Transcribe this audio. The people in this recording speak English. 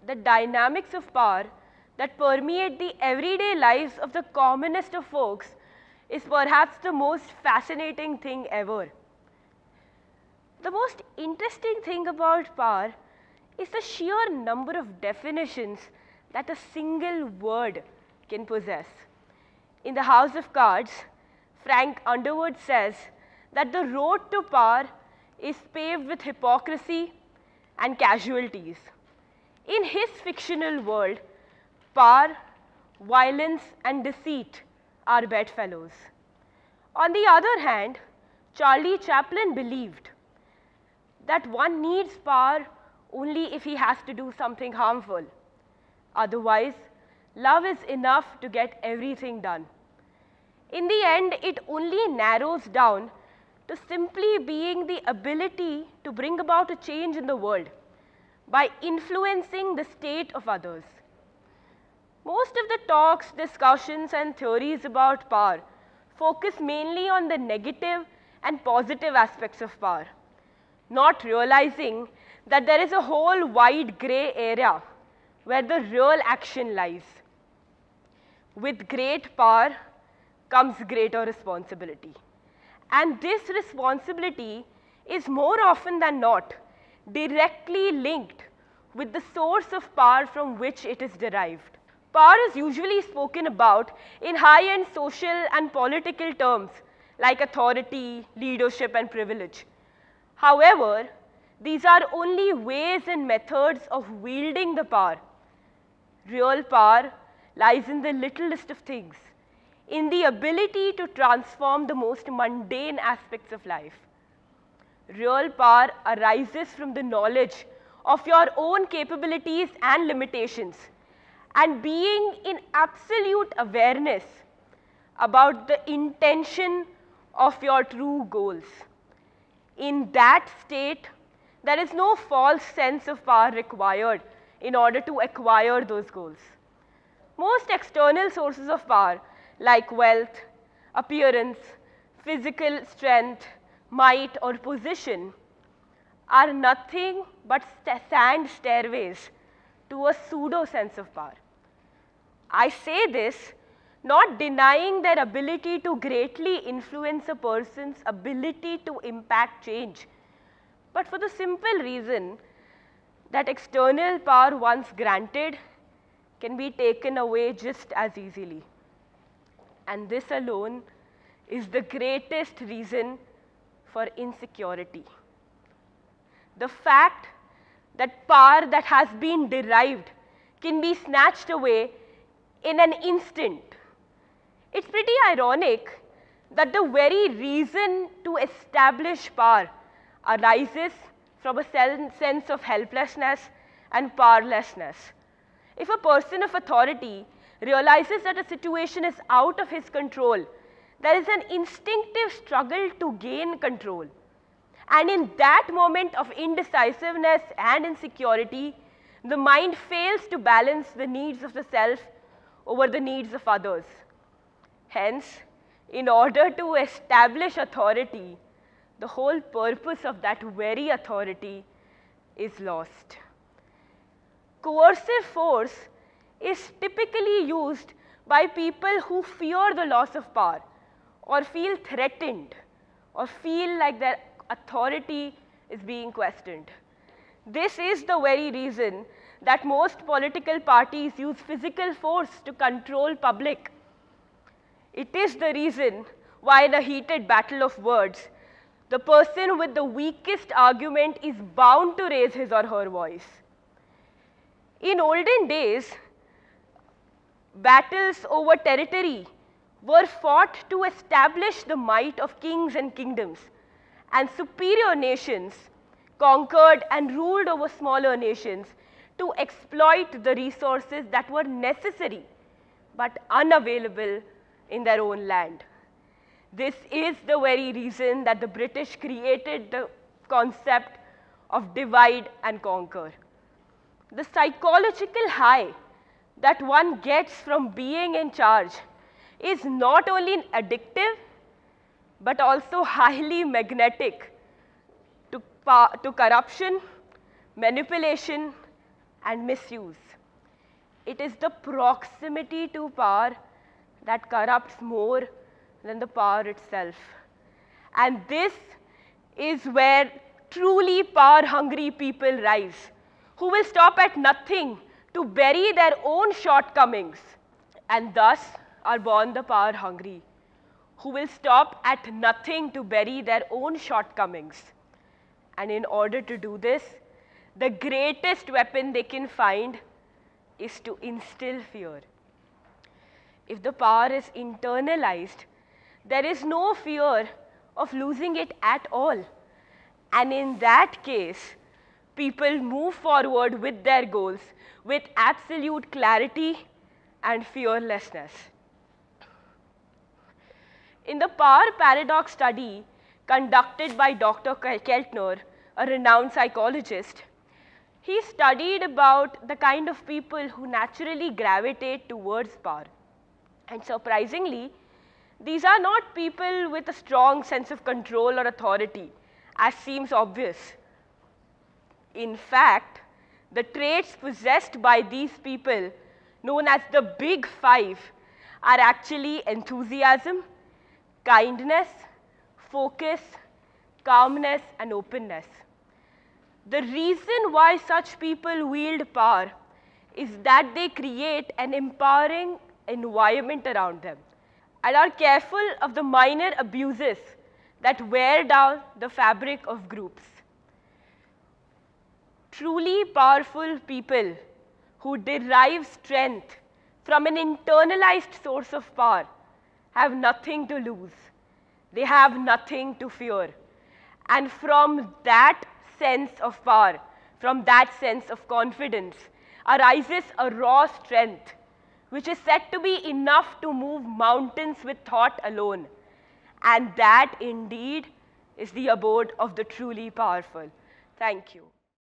the dynamics of power that permeate the everyday lives of the commonest of folks is perhaps the most fascinating thing ever. The most interesting thing about power is the sheer number of definitions that a single word can possess. In the House of Cards, Frank Underwood says that the road to power is paved with hypocrisy and casualties. In his fictional world, power, violence, and deceit are bedfellows. On the other hand, Charlie Chaplin believed that one needs power only if he has to do something harmful. Otherwise, love is enough to get everything done. In the end, it only narrows down to simply being the ability to bring about a change in the world by influencing the state of others. Most of the talks, discussions, and theories about power focus mainly on the negative and positive aspects of power, not realizing that there is a whole wide gray area where the real action lies. With great power comes greater responsibility. And this responsibility is more often than not directly linked with the source of power from which it is derived. Power is usually spoken about in high-end social and political terms like authority, leadership, and privilege. However, these are only ways and methods of wielding the power. Real power lies in the littlest of things, in the ability to transform the most mundane aspects of life. Real power arises from the knowledge of your own capabilities and limitations, and being in absolute awareness about the intention of your true goals. In that state, there is no false sense of power required in order to acquire those goals. Most external sources of power, like wealth, appearance, physical strength, might, or position, are nothing but sand stairways to a pseudo sense of power. I say this not denying their ability to greatly influence a person's ability to impact change, but for the simple reason that external power once granted can be taken away just as easily. And this alone is the greatest reason for insecurity. The fact that power that has been derived can be snatched away in an instant. It's pretty ironic that the very reason to establish power arises from a sense of helplessness and powerlessness. If a person of authority realizes that a situation is out of his control, there is an instinctive struggle to gain control. And in that moment of indecisiveness and insecurity, the mind fails to balance the needs of the self over the needs of others. Hence, in order to establish authority, the whole purpose of that very authority is lost. Coercive force is typically used by people who fear the loss of power, or feel threatened, or feel like their authority is being questioned. This is the very reason that most political parties use physical force to control public. It is the reason why in a heated battle of words, the person with the weakest argument is bound to raise his or her voice. In olden days, battles over territory were fought to establish the might of kings and kingdoms, and superior nations conquered and ruled over smaller nations to exploit the resources that were necessary but unavailable in their own land. This is the very reason that the British created the concept of divide and conquer. The psychological high that one gets from being in charge is not only addictive, but also highly magnetic to corruption, manipulation, and misuse. It is the proximity to power that corrupts more than the power itself. And this is where truly power-hungry people rise, who will stop at nothing to bury their own shortcomings, and thus are born the power-hungry, who will stop at nothing to bury their own shortcomings. And in order to do this, the greatest weapon they can find is to instill fear. If the power is internalized, there is no fear of losing it at all. And in that case, people move forward with their goals with absolute clarity and fearlessness. In the power paradox study conducted by Dr. Keltner, a renowned psychologist, he studied about the kind of people who naturally gravitate towards power. And surprisingly, these are not people with a strong sense of control or authority, as seems obvious. In fact, the traits possessed by these people, known as the Big Five, are actually enthusiasm, kindness, focus, calmness, and openness. The reason why such people wield power is that they create an empowering environment around them and are careful of the minor abuses that wear down the fabric of groups. Truly powerful people who derive strength from an internalized source of power have nothing to lose. They have nothing to fear. And from that sense of power, from that sense of confidence, arises a raw strength which is said to be enough to move mountains with thought alone. And that indeed is the abode of the truly powerful. Thank you.